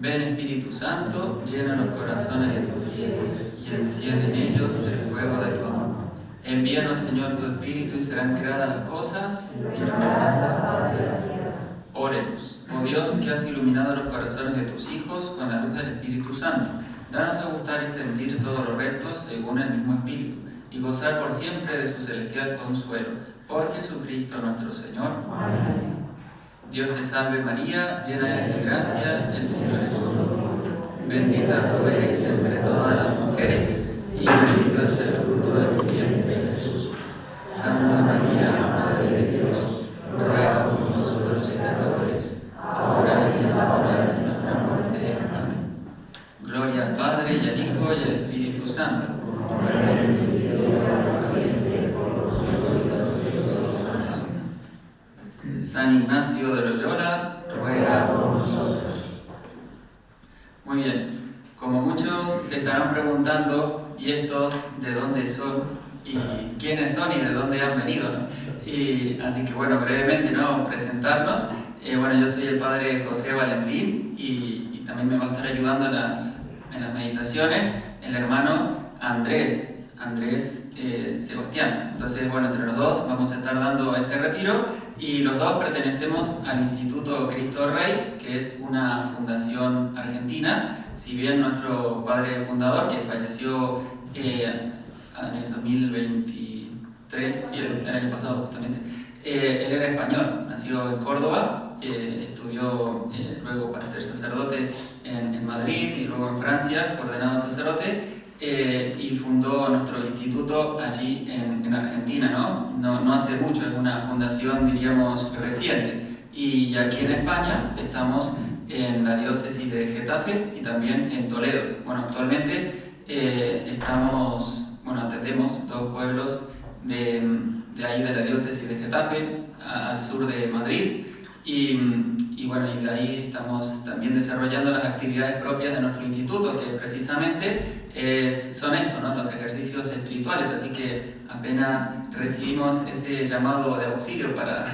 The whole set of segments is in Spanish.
Ven Espíritu Santo, llena los corazones de tus fieles y enciende en ellos el fuego de tu amor. Envíanos, Señor, tu Espíritu y serán creadas las cosas y renovarás la faz de la tierra. Oremos. Oh Dios, que has iluminado los corazones de tus hijos con la luz del Espíritu Santo, danos a gustar y sentir todo lo recto según el mismo Espíritu, y gozar por siempre de su celestial consuelo. Por Jesucristo nuestro Señor. Amén. Dios te salve María, llena eres de gracia, el Señor es contigo. Bendita tú eres entre todas las mujeres, y bendito es el fruto de tu vientre, Jesús. Santa María, Madre de Dios, ruega por nosotros pecadores, ahora y en la hora de nuestra muerte. Amén. Gloria al Padre, y al Hijo, y al Espíritu Santo. San Ignacio de Loyola, ruega por nosotros. Muy bien, como muchos se estarán preguntando, ¿y estos de dónde son? ¿Y quiénes son y de dónde han venido? Y así que bueno, brevemente, ¿no?, presentarnos. Bueno, yo soy el padre José Valentín y también me va a estar ayudando en las meditaciones el hermano Andrés Sebastián. Entonces, bueno, entre los dos vamos a estar dando este retiro y los dos pertenecemos al Instituto Cristo Rey, que es una fundación argentina. Si bien nuestro padre fundador, que falleció en el 2023, sí, el año pasado justamente, él era español, nació en Córdoba, estudió luego para ser sacerdote en Madrid y luego en Francia, ordenado sacerdote. Y fundó nuestro instituto allí en Argentina, no hace mucho, es una fundación, diríamos, reciente. Y aquí en España estamos en la diócesis de Getafe y también en Toledo. Bueno, actualmente atendemos dos pueblos de ahí de la diócesis de Getafe, al sur de Madrid. Y de ahí estamos también desarrollando las actividades propias de nuestro instituto, que precisamente son estos, ¿no?, los ejercicios espirituales. Así que apenas recibimos ese llamado de auxilio para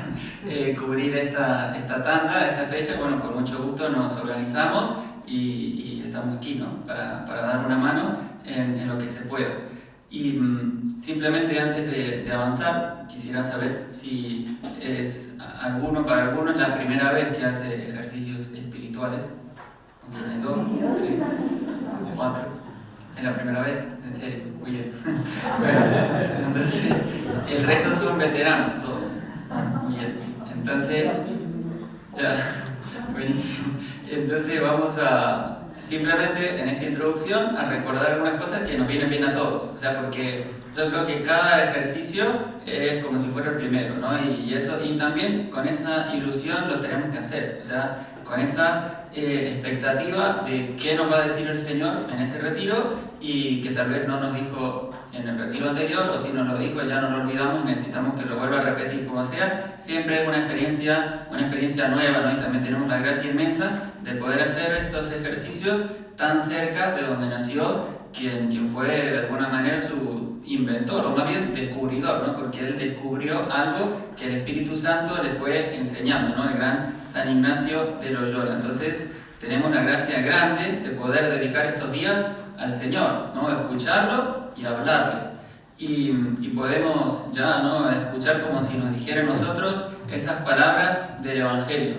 cubrir esta tanda, esta fecha, bueno, con mucho gusto nos organizamos y estamos aquí, ¿no?, para dar una mano en lo que se pueda. Y simplemente antes de avanzar, quisiera saber si para algunos es la primera vez que hace ejercicios espirituales. ¿Hay 2, 3, 4? ¿Es la primera vez? ¿En serio? Muy bien. Bueno, entonces, el resto son veteranos todos. Muy bien. Entonces, ya, buenísimo. Entonces vamos a simplemente en esta introducción a recordar algunas cosas que nos vienen bien a todos. O sea, porque yo creo que cada ejercicio es como si fuera el primero, ¿no? Y también con esa ilusión lo tenemos que hacer. O sea, con esa expectativa de qué nos va a decir el Señor en este retiro y que tal vez no nos dijo en el retiro anterior, o si nos lo dijo ya no lo olvidamos, necesitamos que lo vuelva a repetir como sea. Siempre es una experiencia nueva, ¿no? Y también tenemos la gracia inmensa de poder hacer estos ejercicios tan cerca de donde nació quien fue de alguna manera su inventor, o más bien descubridor, ¿no? Porque él descubrió algo que el Espíritu Santo le fue enseñando, ¿no? El gran San Ignacio de Loyola. Entonces tenemos la gracia grande de poder dedicar estos días al Señor, ¿no? Escucharlo y hablarle. Y podemos ya, ¿no?, escuchar como si nos dijera a nosotros esas palabras del Evangelio.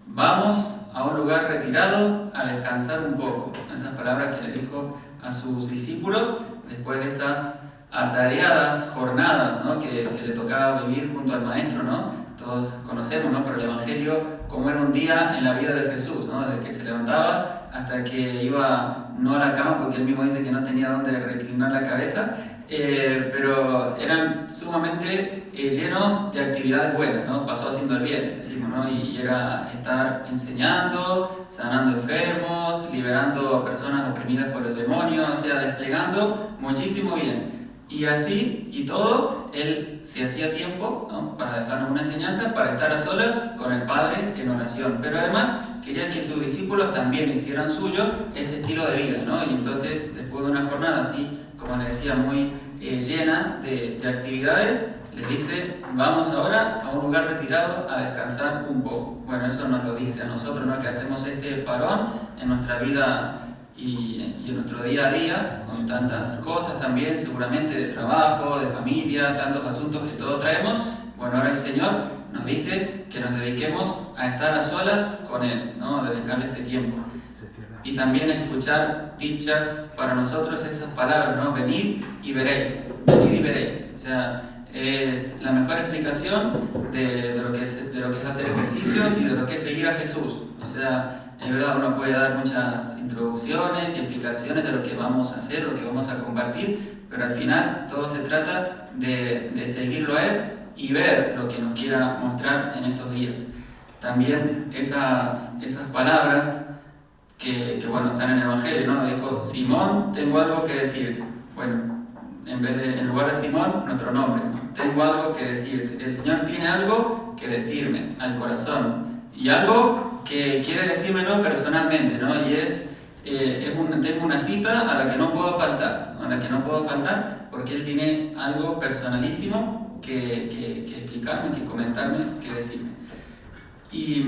Vamos a un lugar retirado a descansar un poco. Esas palabras que le dijo a sus discípulos después de esas atareadas jornadas, ¿no?, que le tocaba vivir junto al Maestro, ¿no? Todos conocemos, ¿no?, por el Evangelio, cómo era un día en la vida de Jesús, ¿no?, desde que se levantaba hasta que iba, no a la cama, porque él mismo dice que no tenía dónde reclinar la cabeza, pero eran sumamente llenos de actividades buenas, ¿no? Pasó haciendo el bien, decimos, ¿no? Y era estar enseñando, sanando enfermos, liberando a personas oprimidas por el demonio, o sea, desplegando muchísimo bien. Y así, y todo, él se hacía tiempo, ¿no?, para dejarnos una enseñanza, para estar a solas con el Padre en oración. Pero además quería que sus discípulos también hicieran suyo ese estilo de vida, ¿no? Y entonces, después de una jornada así, como les decía, muy llena de actividades, les dice, vamos ahora a un lugar retirado a descansar un poco. Bueno, eso nos lo dice a nosotros, ¿no? Que hacemos este parón en nuestra vida y en nuestro día a día, con tantas cosas también, seguramente de trabajo, de familia, tantos asuntos que todos traemos. Bueno, ahora el Señor nos dice que nos dediquemos a estar a solas con Él, ¿no? Dedicarle este tiempo. Y también escuchar dichas para nosotros esas palabras, ¿no? Venid y veréis, venid y veréis. O sea, es la mejor explicación de lo que es hacer ejercicios y de lo que es seguir a Jesús. O sea, es verdad, uno puede dar muchas introducciones y explicaciones de lo que vamos a hacer, lo que vamos a compartir, pero al final todo se trata de seguirlo a Él y ver lo que nos quiera mostrar en estos días. También esas palabras que bueno, están en el Evangelio, ¿no? Dijo, Simón, tengo algo que decirte. Bueno, en lugar de Simón, nuestro nombre, ¿no? Tengo algo que decirte. El Señor tiene algo que decirme al corazón. Y algo que quiere decírmelo personalmente, ¿no? Y tengo una cita a la que no puedo faltar, ¿no? A la que no puedo faltar porque Él tiene algo personalísimo que explicarme, que comentarme, que decirme. Y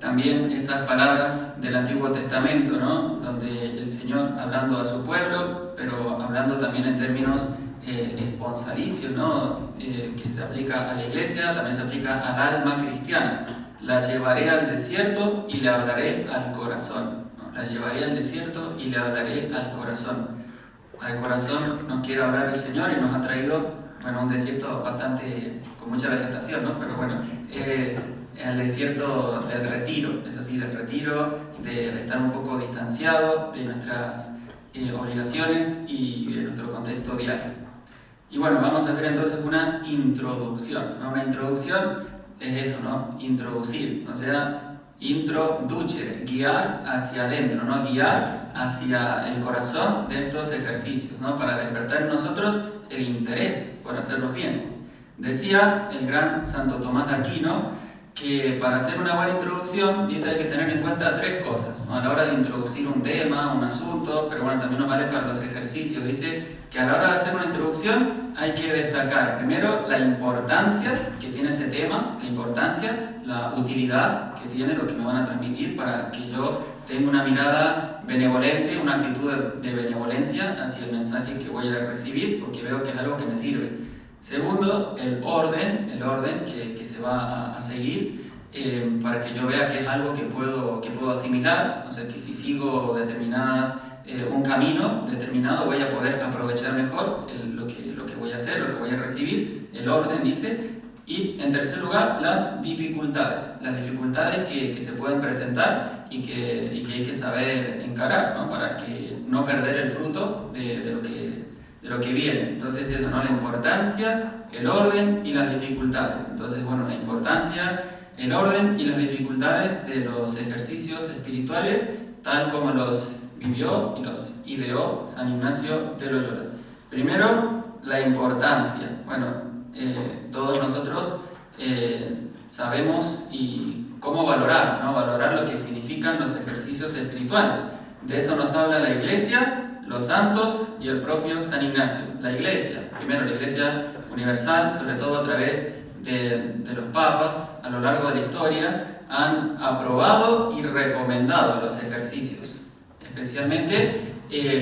también esas palabras del Antiguo Testamento, ¿no? Donde el Señor, hablando a su pueblo, pero hablando también en términos esponsalicios, ¿no? Que se aplica a la iglesia, también se aplica al alma cristiana. La llevaré al desierto y le hablaré al corazón, ¿no? La llevaré al desierto y le hablaré al corazón. Al corazón nos quiere hablar el Señor y nos ha traído, bueno, un desierto bastante con mucha vegetación, ¿no? Pero bueno, es el desierto del retiro, es así, del retiro, de estar un poco distanciado de nuestras obligaciones y de nuestro contexto diario. Y bueno, vamos a hacer entonces una introducción, ¿no? Una introducción es eso, ¿no? Introducir, o sea, introducere, guiar hacia adentro, ¿no? Guiar hacia el corazón de estos ejercicios, ¿no? Para despertar en nosotros el interés por hacerlos bien. Decía el gran Santo Tomás de Aquino que para hacer una buena introducción, dice, hay que tener en cuenta tres cosas, ¿no? A la hora de introducir un tema, un asunto, pero bueno, también nos vale para los ejercicios. Dice que a la hora de hacer una introducción hay que destacar primero la importancia que tiene ese tema, la importancia, la utilidad que tiene, lo que me van a transmitir para que yo tenga una mirada benevolente, una actitud de benevolencia hacia el mensaje que voy a recibir, porque veo que es algo que me sirve. Segundo, el orden que se va a seguir para que yo vea que es algo que puedo asimilar, o sea que si sigo un camino determinado voy a poder aprovechar mejor lo que voy a hacer, lo que voy a recibir, el orden dice. Y en tercer lugar, las dificultades que se pueden presentar y que hay que saber encarar, ¿no? Para que no perder el fruto de lo que viene. Entonces eso, ¿no? La importancia, el orden y las dificultades. Entonces, bueno, la importancia, el orden y las dificultades de los ejercicios espirituales tal como los vivió y los ideó San Ignacio de Loyola. Primero, la importancia. Bueno, todos nosotros sabemos cómo valorar, ¿no? Valorar lo que significan los ejercicios espirituales. De eso nos habla la Iglesia, los santos y el propio San Ignacio. La Iglesia, primero la Iglesia universal, sobre todo a través de los papas, a lo largo de la historia, han aprobado y recomendado los ejercicios, especialmente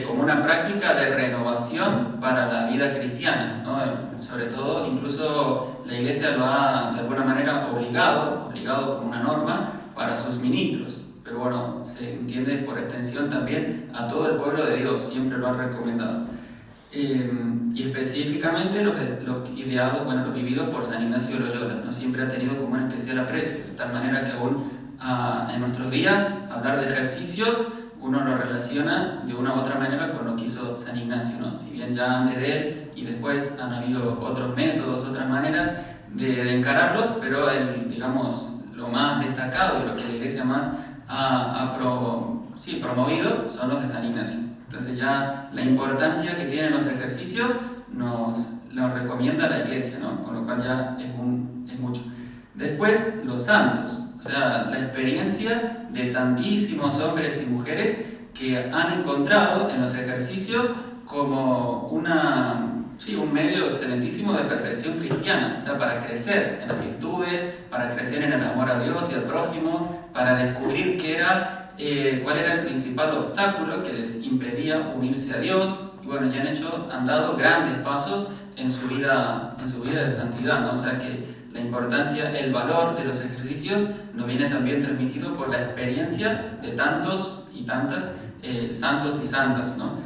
como una práctica de renovación para la vida cristiana, ¿no? Sobre todo, incluso la Iglesia lo ha de alguna manera obligado como una norma para sus ministros. Pero bueno, se entiende por extensión también a todo el pueblo de Dios, siempre lo ha recomendado. Y específicamente los ideados, bueno, los vividos por San Ignacio de Loyola, ¿no? Siempre ha tenido como un especial aprecio, de tal manera que aún en nuestros días hablar de ejercicios uno lo relaciona de una u otra manera con lo que hizo San Ignacio, ¿no? Si bien ya antes de él y después han habido otros métodos, otras maneras de encararlos, pero digamos, lo más destacado y lo que la Iglesia más ha promovido son los de San Ignacio. Entonces ya la importancia que tienen los ejercicios nos recomienda la Iglesia, ¿no? Con lo cual ya es mucho. Después los santos, o sea, la experiencia de tantísimos hombres y mujeres que han encontrado en los ejercicios como una sí, un medio excelentísimo de perfección cristiana, o sea, para crecer en las virtudes, para crecer en el amor a Dios y al prójimo, para descubrir cuál era el principal obstáculo que les impedía unirse a Dios, y bueno, ya han dado grandes pasos en su vida de santidad, ¿no? O sea que la importancia, el valor de los ejercicios nos viene también transmitido por la experiencia de tantos y tantas santos y santas, ¿no?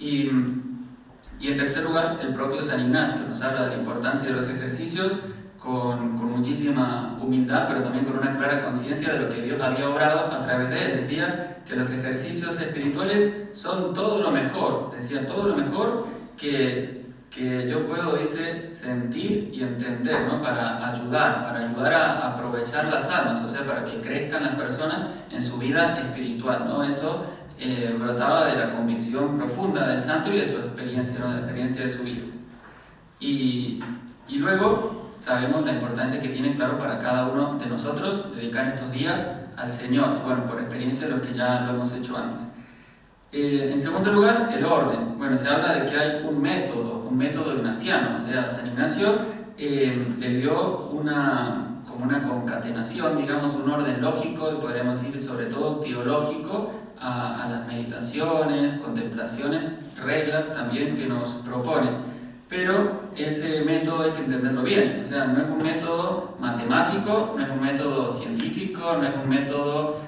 Y en tercer lugar, el propio San Ignacio nos habla de la importancia de los ejercicios con muchísima humildad, pero también con una clara conciencia de lo que Dios había obrado a través de él. Decía que los ejercicios espirituales son todo lo mejor, decía todo lo mejor que yo puedo, dice, sentir y entender, ¿no? Para ayudar a aprovechar las almas, o sea, para que crezcan las personas en su vida espiritual, ¿no? Eso brotaba de la convicción profunda del santo y de su experiencia, ¿no? De la experiencia de su vida. Y luego sabemos la importancia que tiene, claro, para cada uno de nosotros dedicar estos días al Señor, y bueno, por experiencia lo que ya lo hemos hecho antes. En segundo lugar, el orden. Bueno, se habla de que hay un método ignaciano, o sea, San Ignacio le dio como una concatenación, digamos, un orden lógico y podríamos decir sobre todo teológico a las meditaciones, contemplaciones, reglas también que nos propone. Pero ese método hay que entenderlo bien, o sea, no es un método matemático, no es un método científico, no es un método,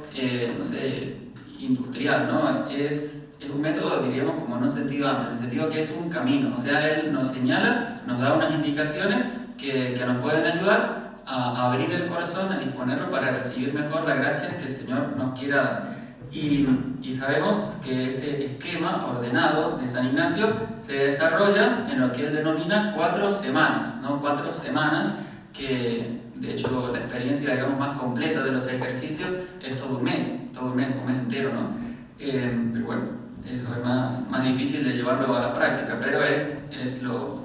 industrial, ¿no? Es un método, diríamos, como en un sentido amplio, en el sentido que es un camino, o sea, él nos señala, nos da unas indicaciones que nos pueden ayudar a abrir el corazón, a disponerlo para recibir mejor la gracia que el Señor nos quiera dar. Y sabemos que ese esquema ordenado de San Ignacio se desarrolla en lo que él denomina 4 semanas, ¿no? 4 semanas que, de hecho, la experiencia, digamos, más completa de los ejercicios es todo un mes entero, ¿no? Pero bueno, eso es más difícil de llevarlo a la práctica, pero es lo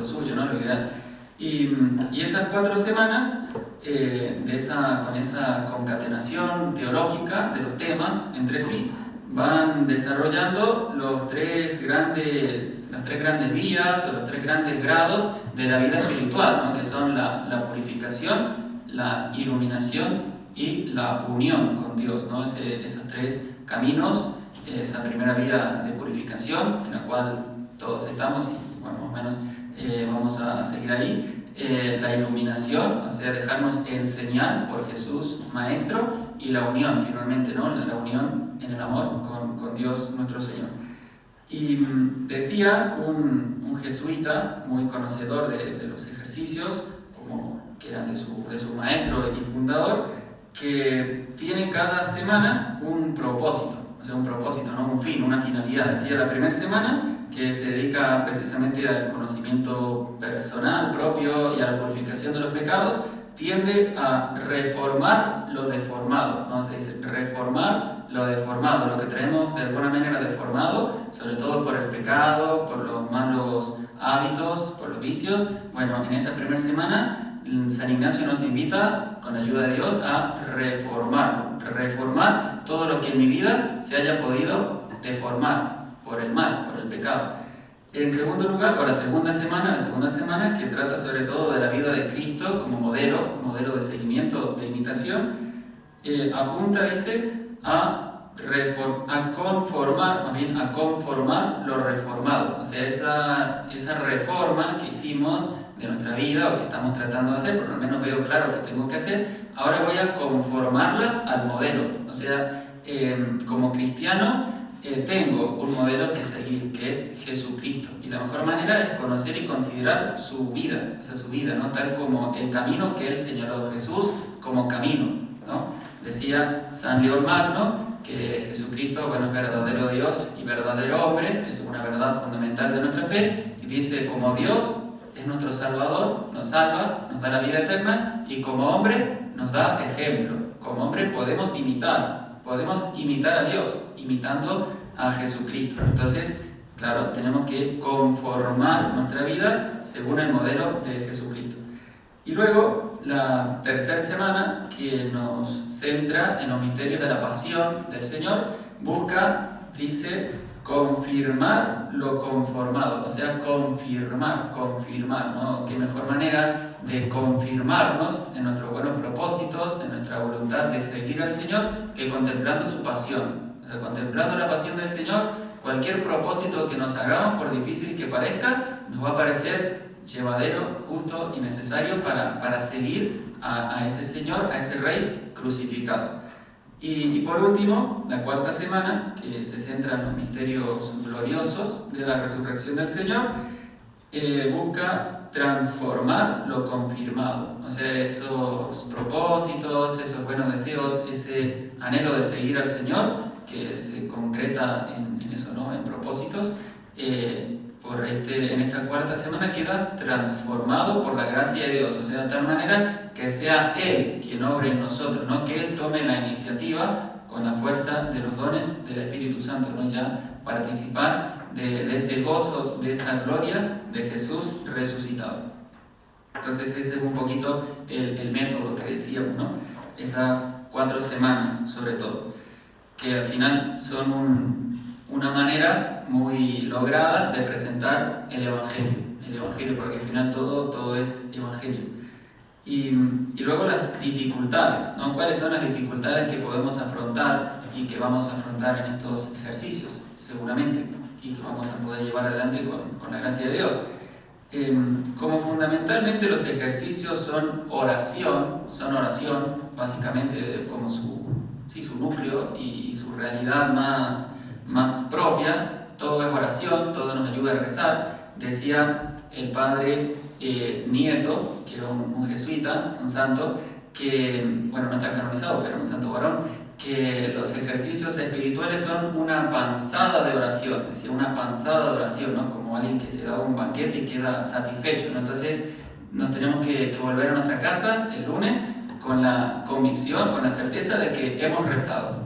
suyo, ¿no? Lo ideal. Y esas 4 semanas, con esa concatenación teológica de los temas entre sí, van desarrollando las tres grandes vías o los 3 grandes grados de la vida espiritual, ¿no? Que son la purificación, la iluminación y la unión con Dios, ¿no? Esos 3 caminos, esa primera vía de purificación, en la cual todos estamos y bueno, más o menos vamos a seguir ahí. La iluminación, o sea, dejarnos enseñar por Jesús Maestro, y la unión finalmente, ¿no? La unión en el amor con Dios nuestro Señor. Y decía un jesuita muy conocedor de los ejercicios, como que eran de su maestro y fundador, que tiene cada semana un propósito, o sea, un propósito, ¿no? Un fin, una finalidad. Decía la primera semana que se dedica precisamente al conocimiento personal propio y a la purificación de los pecados, tiende a reformar lo deformado, ¿no? Se dice reformar lo deformado, lo que traemos de alguna manera deformado, sobre todo por el pecado, por los malos hábitos, por los vicios. Bueno, en esa primera semana San Ignacio nos invita, con la ayuda de Dios, a reformar todo lo que en mi vida se haya podido deformar por el mal, por el pecado. En segundo lugar, la segunda semana que trata sobre todo de la vida de Cristo como modelo de seguimiento, de imitación, apunta, dice, a conformar lo reformado. O sea, esa reforma que hicimos de nuestra vida o que estamos tratando de hacer, por lo menos veo claro que tengo que hacer, ahora voy a conformarla al modelo. O sea, como cristiano tengo un modelo que seguir, que es Jesucristo. Y la mejor manera es conocer y considerar su vida, ¿no? Tal como el camino que él señaló, Jesús como camino, ¿no? Decía San León Magno que Jesucristo, bueno, es verdadero Dios y verdadero hombre, es una verdad fundamental de nuestra fe, y dice, como Dios es nuestro Salvador, nos salva, nos da la vida eterna, y como hombre nos da ejemplo. Como hombre podemos imitar a Dios, imitando a Jesucristo. Entonces, claro, tenemos que conformar nuestra vida según el modelo de Jesucristo. Y luego, la tercera semana, que nos centra en los misterios de la pasión del Señor, busca, dice, confirmar lo conformado, o sea, confirmar, ¿no? Qué mejor manera de confirmarnos en nuestros buenos propósitos, en nuestra voluntad de seguir al Señor, que contemplando su pasión. O sea, contemplando la pasión del Señor, cualquier propósito que nos hagamos, por difícil que parezca, nos va a parecer llevadero, justo y necesario para seguir a ese Señor, a ese Rey crucificado. Y por último, la cuarta semana, que se centra en los misterios gloriosos de la resurrección del Señor, busca transformar lo confirmado. O sea, esos propósitos, esos buenos deseos, ese anhelo de seguir al Señor, que se concreta en eso, ¿no? En propósitos, en esta cuarta semana queda transformado por la gracia de Dios, o sea, de tal manera que sea Él quien obre en nosotros, no que Él tome la iniciativa con la fuerza de los dones del Espíritu Santo, ¿no? Ya participar de ese gozo, de esa gloria de Jesús resucitado. Entonces ese es un poquito el método que decíamos, ¿no? Esas 4 semanas sobre todo, que al final son una manera muy lograda de presentar el Evangelio, porque al final todo es Evangelio. Y luego las dificultades, ¿no? ¿Cuáles son las dificultades que podemos afrontar y que vamos a afrontar en estos ejercicios? Seguramente, y que vamos a poder llevar adelante con la gracia de Dios. Como fundamentalmente los ejercicios son oración, básicamente como su núcleo y su realidad más propia, todo es oración, todo nos ayuda a rezar. Decía el padre Nieto, que era un jesuita, un santo, que, bueno, no está canonizado, pero un santo varón, que los ejercicios espirituales son una panzada de oración, decía, una panzada de oración, ¿no? Como alguien que se da un banquete y queda satisfecho, ¿no? Entonces nos tenemos que volver a nuestra casa el lunes con la convicción, con la certeza de que hemos rezado.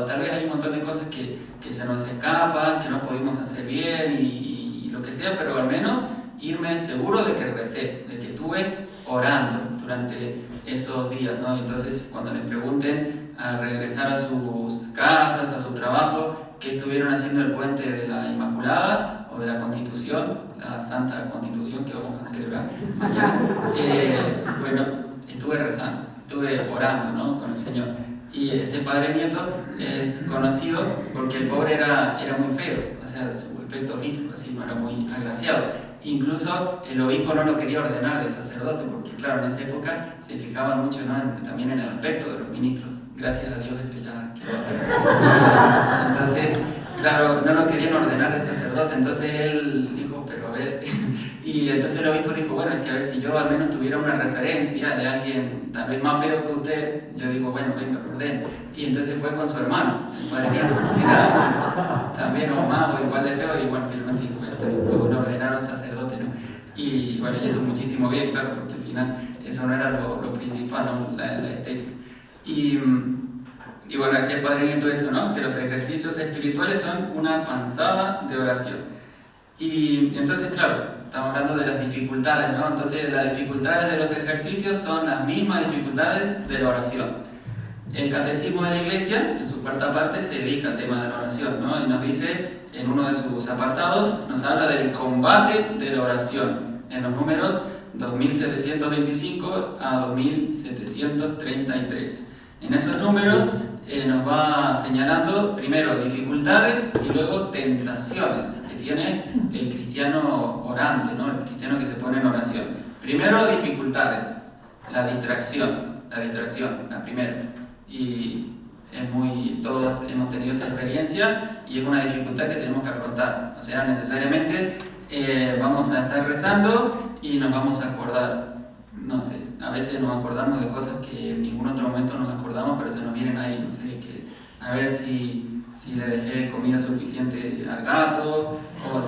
Tal vez hay un montón de cosas que se nos escapan, que no pudimos hacer bien y lo que sea, pero al menos irme seguro de que recé, de que estuve orando durante esos días, ¿no? Entonces, cuando les pregunten al regresar a sus casas, a su trabajo, qué estuvieron haciendo el puente de la Inmaculada o de la Constitución, la Santa Constitución que vamos a celebrar mañana, bueno, estuve rezando, estuve orando, ¿no? Con el Señor. Y este padre Nieto es conocido porque el pobre era muy feo, o sea, su aspecto físico así no era muy agraciado. Incluso el obispo no lo quería ordenar de sacerdote porque, claro, en esa época se fijaban mucho, ¿no? También en el aspecto de los ministros. Gracias a Dios eso ya quedó. Entonces, claro, no lo querían ordenar de sacerdote, entonces él dijo, pero a ver, y entonces el obispo dijo, bueno, es que a ver si yo al menos tuviera una referencia de alguien tal vez más feo que usted, yo digo, bueno, venga, lo ordeno. Y entonces fue con su hermano, el padre Nieto, que era también o más o igual de feo, y bueno, finalmente dijo, luego lo ordenaron sacerdote, ¿no? Y bueno, y eso muchísimo bien, claro, porque al final eso no era lo principal, ¿no? La estética. Y bueno, decía el padre Nieto eso, ¿no? Que los ejercicios espirituales son una panzada de oración. Y entonces, claro, estamos hablando de las dificultades, ¿no? Entonces, las dificultades de los ejercicios son las mismas dificultades de la oración. El Catecismo de la Iglesia, en su cuarta parte, se dedica al tema de la oración, ¿no? Y nos dice, en uno de sus apartados, nos habla del combate de la oración, en los números 2725 a 2733. En esos números nos va señalando primero dificultades y luego tentaciones que tiene el cristiano orante, ¿no? El cristiano que se pone en oración. Primero dificultades, la distracción, la primera. Y todos hemos tenido esa experiencia y es una dificultad que tenemos que afrontar. O sea, necesariamente vamos a estar rezando y nos vamos a acordar. No sé, a veces nos acordamos de cosas que en ningún otro momento nos acordamos, pero se nos vienen ahí, no sé, que a ver si le dejé comida suficiente al gato, o no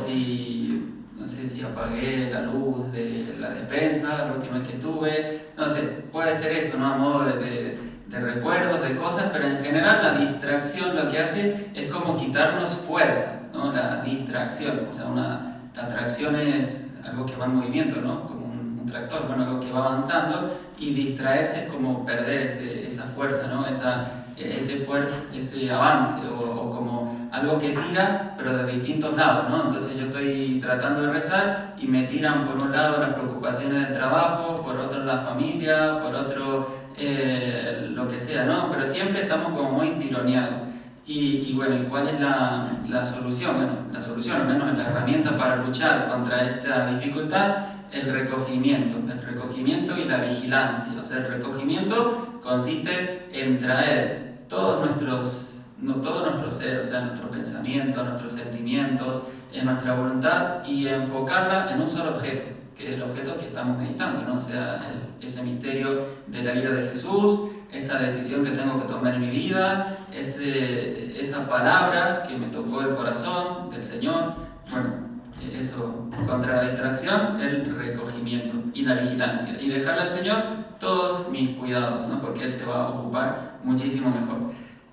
sé si apagué la luz de la despensa la última vez que estuve, no sé, puede ser eso, ¿no? A modo de recuerdos, de cosas, pero en general la distracción lo que hace es como quitarnos fuerza, ¿no? La distracción, o sea, la atracción es algo que va en movimiento, ¿no? Como un tractor, bueno, algo que va avanzando, y distraerse es como perder esa fuerza, ¿no? Ese avance, o como algo que tira, pero de distintos lados, ¿no? Entonces yo estoy tratando de rezar y me tiran por un lado las preocupaciones del trabajo, por otro la familia, por otro lo que sea, ¿no? Pero siempre estamos como muy tironeados. Y bueno, ¿y cuál es la solución? Bueno, la solución, al menos la herramienta para luchar contra esta dificultad, el recogimiento y la vigilancia. O sea, el recogimiento consiste en traer todo nuestro ser, o sea, nuestro pensamiento, nuestros sentimientos, en nuestra voluntad y enfocarla en un solo objeto, que es el objeto que estamos meditando, ¿no? O sea, ese misterio de la vida de Jesús, esa decisión que tengo que tomar en mi vida, esa palabra que me tocó el corazón del Señor. Bueno, eso, contra la distracción, el recogimiento y la vigilancia. Y dejarle al Señor todos mis cuidados, ¿no? Porque Él se va a ocupar muchísimo mejor.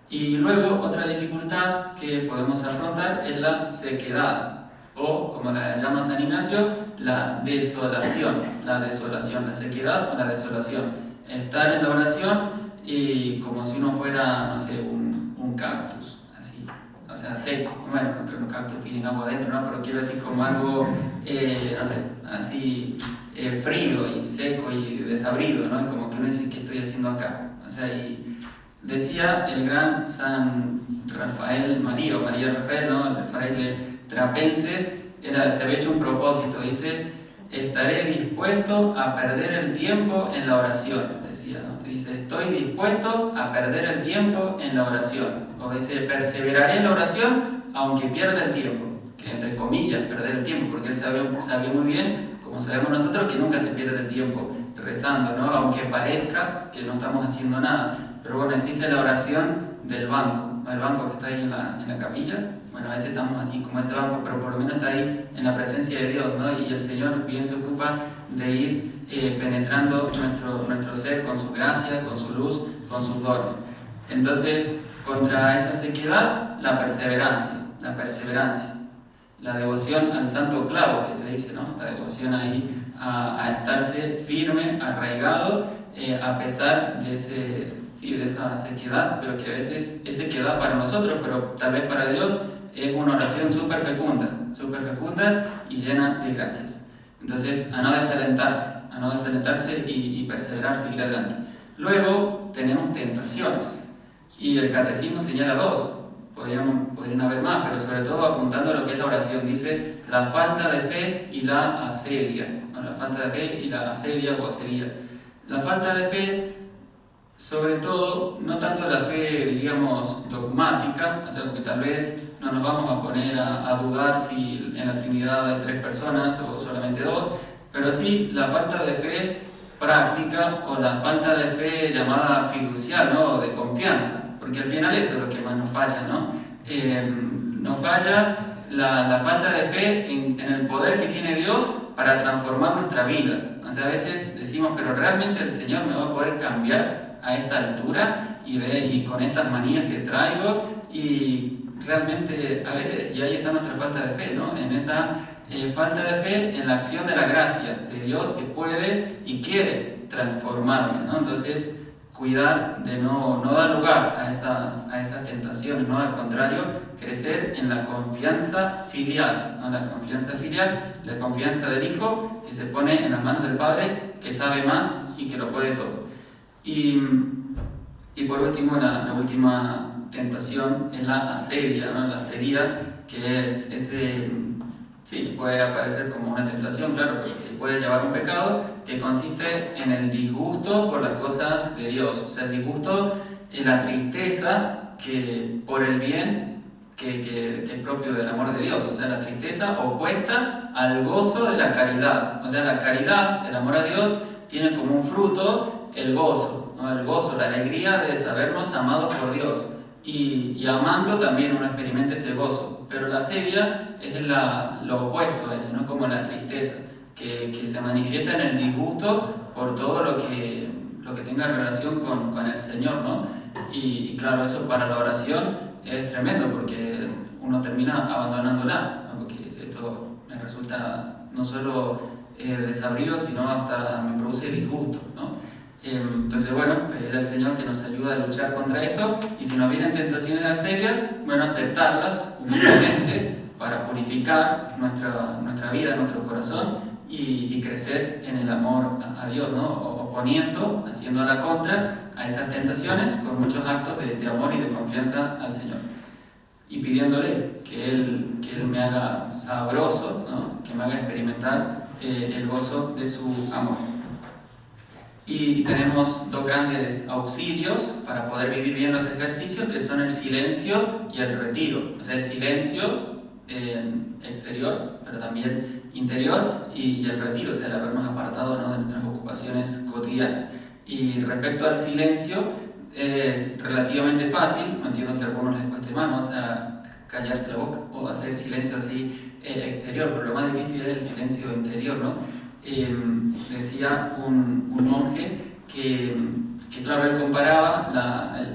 Y luego, otra dificultad que podemos afrontar es la sequedad, o como la llama San Ignacio, la desolación, la sequedad o la desolación. Estar en la oración y como si uno fuera, no sé, un cactus, así, o sea, seco. Bueno, porque un cactus tiene agua adentro, ¿no? Pero quiero decir como algo, no sé, así, frío y seco y desabrido, ¿no? Y como que uno dice, ¿qué estoy haciendo acá? O sea, y decía el gran San Rafael María, o María Rafael, ¿no? El fraile trapense, se había hecho un propósito, dice, estaré dispuesto a perder el tiempo en la oración, decía, ¿no? Dice, estoy dispuesto a perder el tiempo en la oración. O dice, perseveraré en la oración aunque pierda el tiempo, que entre comillas, perder el tiempo, porque él sabía muy bien, como sabemos nosotros, que nunca se pierde el tiempo rezando, ¿no? Aunque parezca que no estamos haciendo nada. Pero bueno, existe la oración del banco, ¿no? El banco que está ahí en la capilla. Bueno, a veces estamos así como ese banco, pero por lo menos está ahí en la presencia de Dios, ¿no? Y el Señor bien se ocupa de ir penetrando nuestro ser con su gracia, con su luz, con sus dones. Entonces, contra esa sequedad, la perseverancia, la devoción al santo clavo, que se dice, ¿no? La devoción ahí a estarse firme, arraigado, a pesar de esa sequedad, pero que a veces es sequedad para nosotros, pero tal vez para Dios es una oración súper fecunda y llena de gracias. Entonces, a no desalentarse y perseverar, seguir adelante. Luego tenemos tentaciones, y el catecismo señala dos, podrían haber más, pero sobre todo apuntando a lo que es la oración. Dice la falta de fe y la asedia, ¿no? La falta de fe y la asedia o asedia. La falta de fe, sobre todo, no tanto la fe, digamos, dogmática, o sea, porque tal vez no nos vamos a poner a dudar si en la Trinidad hay 3 personas o solamente 2, pero sí la falta de fe práctica o la falta de fe llamada fiducial, ¿no? De confianza, porque al final eso es lo que más nos falla, ¿no? Nos falla la falta de fe en el poder que tiene Dios para transformar nuestra vida. O sea, a veces decimos, pero realmente el Señor me va a poder cambiar a esta altura y con estas manías que traigo, y realmente a veces, y ahí está nuestra falta de fe, ¿no? En esa falta de fe en la acción de la gracia de Dios que puede y quiere transformarme, ¿no? Entonces, cuidar de no dar lugar a esas tentaciones, ¿no? Al contrario, crecer en la confianza filial, ¿no? La confianza del Hijo que se pone en las manos del Padre, que sabe más y que lo puede todo. Y por último, la última tentación es la asedia, ¿no? La asedia, que es sí, puede aparecer como una tentación, claro, porque puede llevar a un pecado que consiste en el disgusto por las cosas de Dios. O sea, el disgusto en la tristeza que por el bien que es propio del amor de Dios. O sea, la tristeza opuesta al gozo de la caridad. O sea, la caridad, el amor a Dios, tiene como un fruto el gozo, ¿no? El gozo, la alegría de sabernos amados por Dios. Y amando también uno experimenta ese gozo. Pero la asedia es lo opuesto a eso, ¿no? Como la tristeza, que se manifiesta en el disgusto por todo lo que tenga relación con el Señor, ¿no? Y claro, eso para la oración es tremendo, porque uno termina abandonándola, ¿no? Porque esto me resulta no solo desabrido, sino hasta me produce disgusto, ¿no? Entonces, bueno, pedirle al Señor que nos ayude a luchar contra esto, y si nos vienen tentaciones serias, bueno, aceptarlas humildemente para purificar nuestra vida, nuestro corazón, y crecer en el amor a Dios, ¿no? Oponiendo, haciendo la contra a esas tentaciones con muchos actos de amor y de confianza al Señor. Y pidiéndole que Él me haga sabroso, ¿no? Que me haga experimentar el gozo de su amor. Y tenemos dos grandes auxilios para poder vivir bien los ejercicios, que son el silencio y el retiro. O sea, el silencio exterior, pero también interior, y el retiro, o sea, el habernos apartado, ¿no? de nuestras ocupaciones cotidianas. Y respecto al silencio, es relativamente fácil, no entiendo que a algunos les cueste más, ¿no? O sea, callarse la boca o hacer silencio así exterior, pero lo más difícil es el silencio interior, ¿no? Decía un monje que claro, él comparaba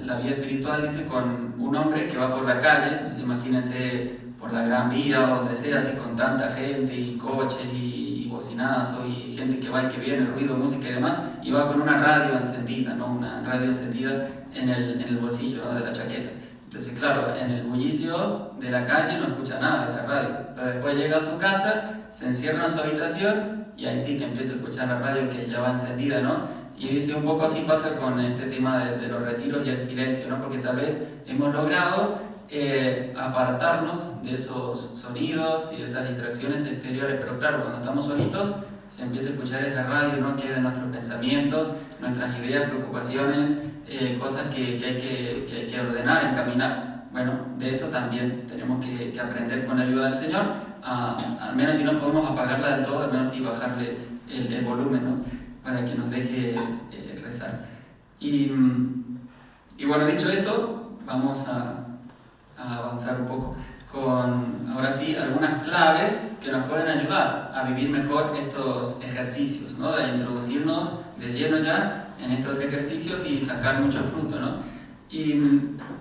la vida espiritual, dice, con un hombre que va por la calle, pues imagínense por la Gran Vía o donde sea, así con tanta gente y coches y bocinazos y gente que va y que viene, ruido, música y demás, y va con una radio encendida, ¿no? Una radio encendida en el bolsillo, ¿no? de la chaqueta. Entonces, claro, en el bullicio de la calle no escucha nada de esa radio, pero después llega a su casa, se encierra en su habitación y ahí sí que empieza a escuchar la radio que ya va encendida, ¿no? Y dice, un poco así pasa con este tema de los retiros y el silencio, ¿no? Porque tal vez hemos logrado apartarnos de esos sonidos y de esas distracciones exteriores, pero claro, cuando estamos solitos se empieza a escuchar esa radio, ¿no? Que es de nuestros pensamientos, nuestras ideas, preocupaciones, cosas que hay que ordenar, encaminar. Bueno, de eso también tenemos que aprender con la ayuda del Señor, al menos si no podemos apagarla del todo, al menos sí bajarle el volumen, ¿no? Para que nos deje rezar. Y bueno, dicho esto, vamos a avanzar un poco con, ahora sí, algunas claves que nos pueden ayudar a vivir mejor estos ejercicios, ¿no? De introducirnos de lleno ya en estos ejercicios y sacar mucho fruto, ¿no? Y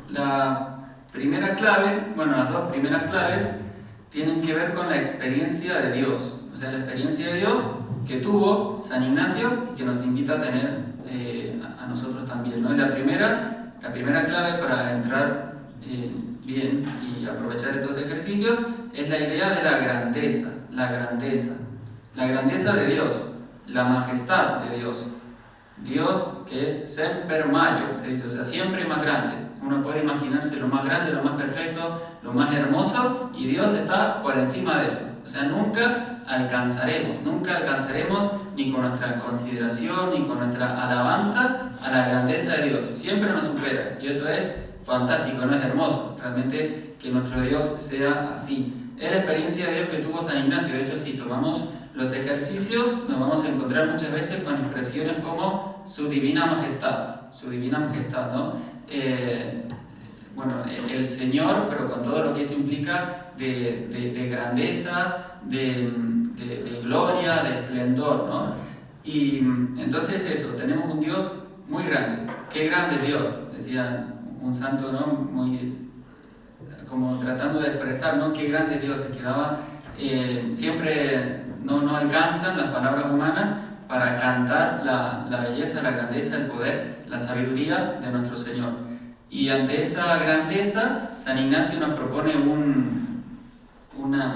la primera clave, bueno, las dos primeras claves tienen que ver con la experiencia de Dios, o sea, la experiencia de Dios que tuvo San Ignacio y que nos invita a tener a nosotros también, ¿no? Y la primera clave para entrar bien y aprovechar estos ejercicios es la idea de la grandeza de Dios, la majestad de Dios. Dios que es semper mayor, se dice, o sea, siempre más grande. Uno puede imaginarse lo más grande, lo más perfecto, lo más hermoso, y Dios está por encima de eso. O sea, nunca alcanzaremos ni con nuestra consideración, ni con nuestra alabanza a la grandeza de Dios. Siempre nos supera, y eso es fantástico, no es hermoso, realmente que nuestro Dios sea así. Es la experiencia de Dios que tuvo San Ignacio. De hecho, si tomamos los ejercicios, nos vamos a encontrar muchas veces con expresiones como su divina majestad, ¿no? Bueno, el Señor, pero con todo lo que eso implica de grandeza, de gloria, de esplendor, ¿no? Y entonces eso, tenemos un Dios muy grande. ¡Qué grande es Dios! Decía un santo, ¿no? Muy como tratando de expresar, ¿no? Qué grande es Dios. Se quedaba, siempre no alcanzan las palabras humanas para cantar la belleza, la grandeza, el poder, la sabiduría de nuestro Señor. Y ante esa grandeza, San Ignacio nos propone un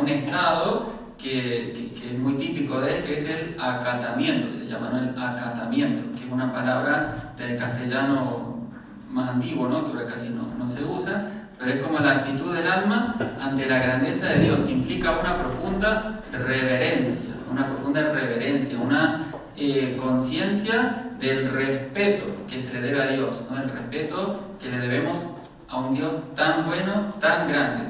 estado que es muy típico de él, que es el acatamiento, se llama, ¿no? El acatamiento, que es una palabra del castellano más antiguo, ¿no? Que ahora casi no se usa, pero es como la actitud del alma ante la grandeza de Dios, que implica una profunda reverencia, una conciencia del respeto que se le debe a Dios, ¿no? El respeto que le debemos a un Dios tan bueno, tan grande.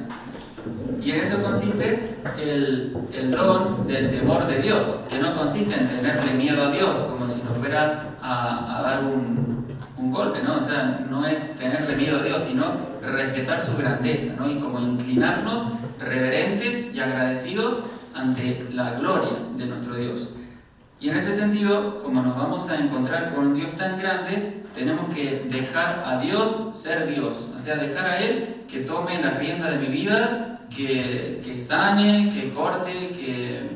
Y en eso consiste el don del temor de Dios, que no consiste en tenerle miedo a Dios, como si nos fuera a dar un golpe, ¿no? O sea, no es tenerle miedo a Dios, sino respetar su grandeza, ¿no? Y como inclinarnos reverentes y agradecidos ante la gloria de nuestro Dios. Y en ese sentido, como nos vamos a encontrar con un Dios tan grande, tenemos que dejar a Dios ser Dios, o sea, dejar a Él que tome la rienda de mi vida, que sane, que corte, que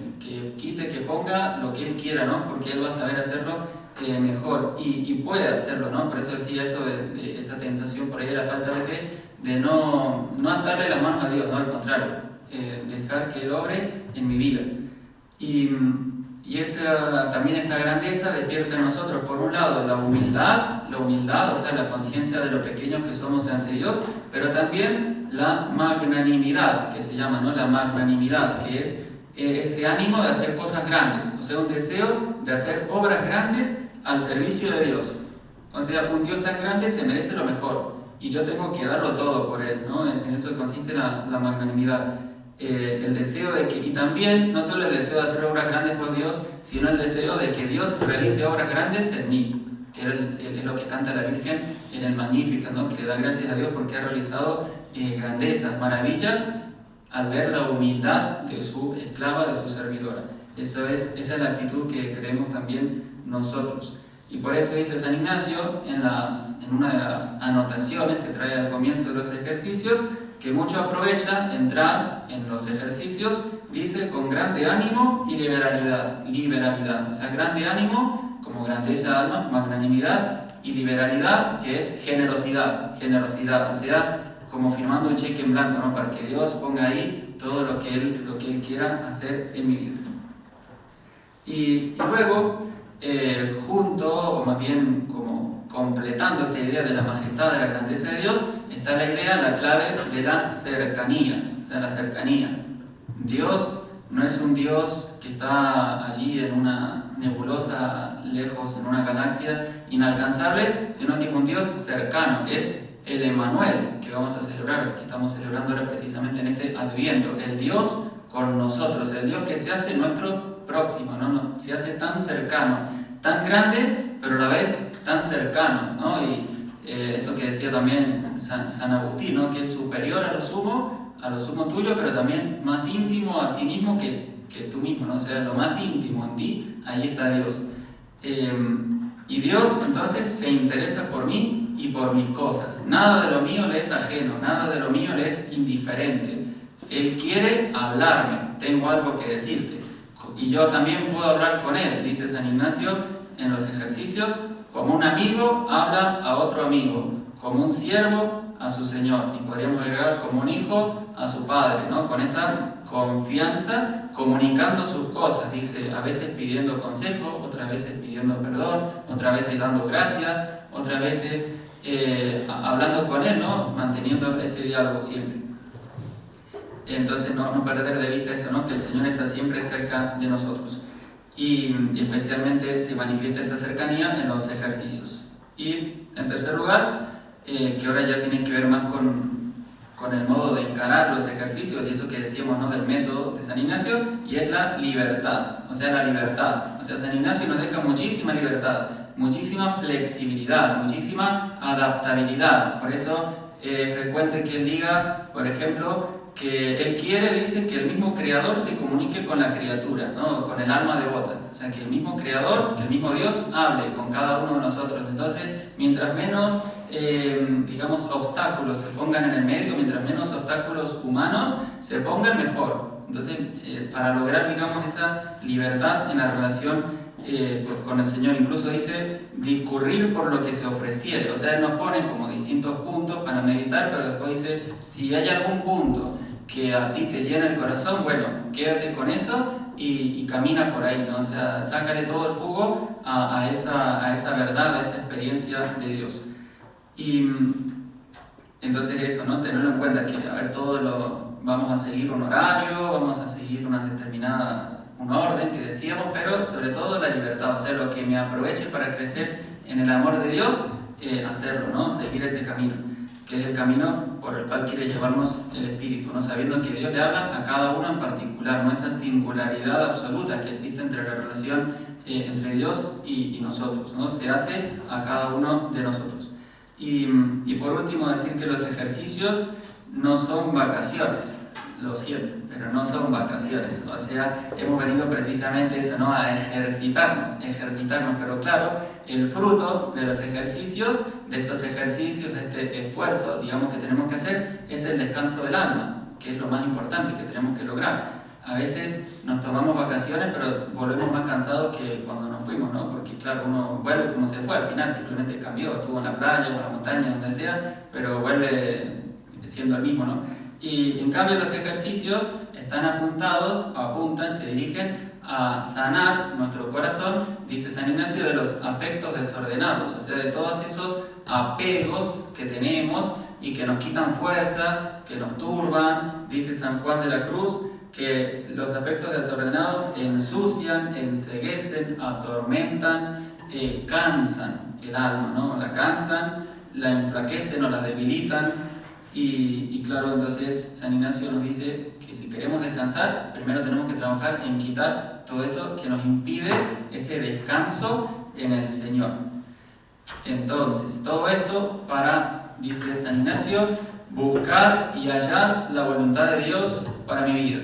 quite, que ponga lo que Él quiera, ¿no? Porque Él va a saber hacerlo mejor y puede hacerlo, ¿no? Por eso decía eso de esa tentación por ahí de la falta de fe, de no atarle las manos a Dios, no, al contrario, dejar que Él obre en mi vida. Y esa, también esta grandeza despierta en nosotros, por un lado, la humildad, o sea, la conciencia de lo pequeños que somos ante Dios, pero también la magnanimidad, que se llama, ¿no? La magnanimidad, que es ese ánimo de hacer cosas grandes, o sea, un deseo de hacer obras grandes al servicio de Dios. O sea, un Dios tan grande se merece lo mejor, y yo tengo que darlo todo por Él, ¿no? En eso consiste la magnanimidad. El deseo de que, y también no solo el deseo de hacer obras grandes por Dios, sino el deseo de que Dios realice obras grandes en mí, que es lo que canta la Virgen en el Magnificat, ¿no? Que le da gracias a Dios porque ha realizado grandezas, maravillas, al ver la humildad de su esclava, de su servidora. Esa es la actitud que queremos también nosotros. Y por eso dice San Ignacio en una de las anotaciones que trae al comienzo de los ejercicios, que mucho aprovecha entrar en los ejercicios, dice, con grande ánimo y liberalidad. O sea, grande ánimo como grandeza de alma, magnanimidad, y liberalidad, que es generosidad, o sea, como firmando un cheque en blanco, ¿no? Para que Dios ponga ahí todo lo que Él quiera hacer en mi vida. Y luego, junto, o más bien como completando esta idea de la majestad, de la grandeza de Dios, está la idea, la clave de la cercanía, o sea, la cercanía. Dios no es un Dios que está allí en una nebulosa, lejos, en una galaxia inalcanzable, sino que es un Dios cercano, es el Emmanuel, que vamos a celebrar, que estamos celebrando ahora precisamente en este Adviento, el Dios con nosotros, el Dios que se hace nuestro próximo, ¿no? Se hace tan cercano, tan grande, pero a la vez tan cercano, ¿no? Y eso que decía también San Agustín, ¿no? Que es superior a lo sumo tuyo, pero también más íntimo a ti mismo que tú mismo, ¿no? O sea, lo más íntimo en ti, ahí está Dios. Y Dios entonces se interesa por mí y por mis cosas. Nada de lo mío le es ajeno, nada de lo mío le es indiferente. Él quiere hablarme, tengo algo que decirte. Y yo también puedo hablar con Él, dice San Ignacio en los ejercicios, como un amigo habla a otro amigo, como un siervo a su Señor, y podríamos agregar como un hijo a su Padre, ¿no? Con esa confianza, comunicando sus cosas, dice, a veces pidiendo consejo, otras veces pidiendo perdón, otras veces dando gracias, otras veces hablando con Él, ¿no? Manteniendo ese diálogo siempre. Entonces no perder de vista eso, ¿no? Que el Señor está siempre cerca de nosotros. Y especialmente se manifiesta esa cercanía en los ejercicios. Y en tercer lugar, que ahora ya tiene que ver más con el modo de encarar los ejercicios, y eso que decíamos, ¿no? Del método de San Ignacio, y es la libertad. O sea, la libertad. O sea, San Ignacio nos deja muchísima libertad, muchísima flexibilidad, muchísima adaptabilidad. Por eso es frecuente que él diga, por ejemplo, que él quiere, dice, que el mismo Creador se comunique con la criatura, ¿no? Con el alma devota. O sea, que el mismo Creador, que el mismo Dios hable con cada uno de nosotros. Entonces, mientras menos, digamos, obstáculos se pongan en el medio, mientras menos obstáculos humanos se pongan, mejor. Entonces, para lograr, digamos, esa libertad en la relación con el Señor, incluso dice discurrir por lo que se ofreciere. O sea, Él nos pone como distintos puntos para meditar, pero después dice, si hay algún punto que a ti te llena el corazón, bueno, quédate con eso y camina por ahí, ¿no? O sea, sácale todo el jugo a esa verdad, a esa experiencia de Dios. Y entonces eso, ¿no? Tenerlo en cuenta que, a ver, vamos a seguir un horario, vamos a seguir un orden que decíamos, pero sobre todo la libertad, o sea, lo que me aproveche para crecer en el amor de Dios, hacerlo, ¿no? Seguir ese camino, que es el camino por el cual quiere llevarnos el Espíritu, ¿no? Sabiendo que Dios le habla a cada uno en particular, no esa singularidad absoluta que existe entre la relación entre Dios y nosotros, ¿no? Se hace a cada uno de nosotros. Y por último, decir que los ejercicios no son vacaciones, lo siento, pero no son vacaciones. O sea, hemos venido precisamente eso, ¿no? A ejercitarnos, pero claro, el fruto de los ejercicios, de estos ejercicios, de este esfuerzo, digamos, que tenemos que hacer, es el descanso del alma, que es lo más importante que tenemos que lograr. A veces nos tomamos vacaciones, pero volvemos más cansados que cuando nos fuimos, ¿no? Porque claro, uno vuelve como se fue al final, simplemente cambió, estuvo en la playa o en la montaña, donde sea, pero vuelve siendo el mismo, ¿no? Y en cambio los ejercicios están apuntan, se dirigen a sanar nuestro corazón, dice San Ignacio, de los afectos desordenados, o sea, de todos esos apegos que tenemos y que nos quitan fuerza, que nos turban. Dice San Juan de la Cruz que los afectos desordenados ensucian, enceguecen, atormentan, cansan el alma, ¿no? La cansan, la enflaquecen o la debilitan. Y claro, entonces San Ignacio nos dice que si queremos descansar, primero tenemos que trabajar en quitar todo eso que nos impide ese descanso en el Señor. Entonces, todo esto para, dice San Ignacio, buscar y hallar la voluntad de Dios para mi vida.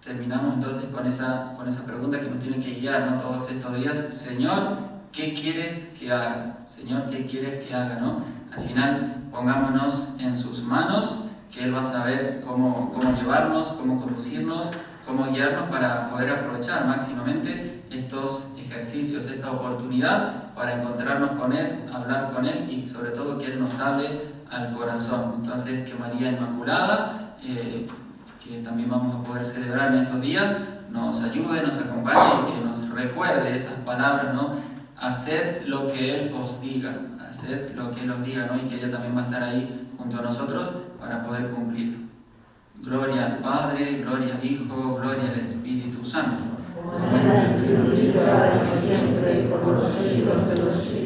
Terminamos entonces con esa pregunta que nos tiene que guiar, ¿no? Todos estos días. Señor, ¿qué quieres que haga? Señor, ¿qué quieres que haga? ¿No? Al final, pongámonos en sus manos, que Él va a saber cómo llevarnos, cómo conducirnos, cómo guiarnos para poder aprovechar máximamente estos ejercicios, esta oportunidad para encontrarnos con Él, hablar con Él y sobre todo que Él nos hable al corazón. Entonces, que María Inmaculada, que también vamos a poder celebrar en estos días, nos ayude, nos acompañe y que nos recuerde esas palabras, ¿no? Haced lo que Él os diga, haced lo que Él os diga, ¿no? Y que ella también va a estar ahí junto a nosotros para poder cumplirlo. Gloria al Padre, gloria al Hijo, gloria al Espíritu Santo. Como era en el principio, ahora y siempre, y por los siglos de los siglos.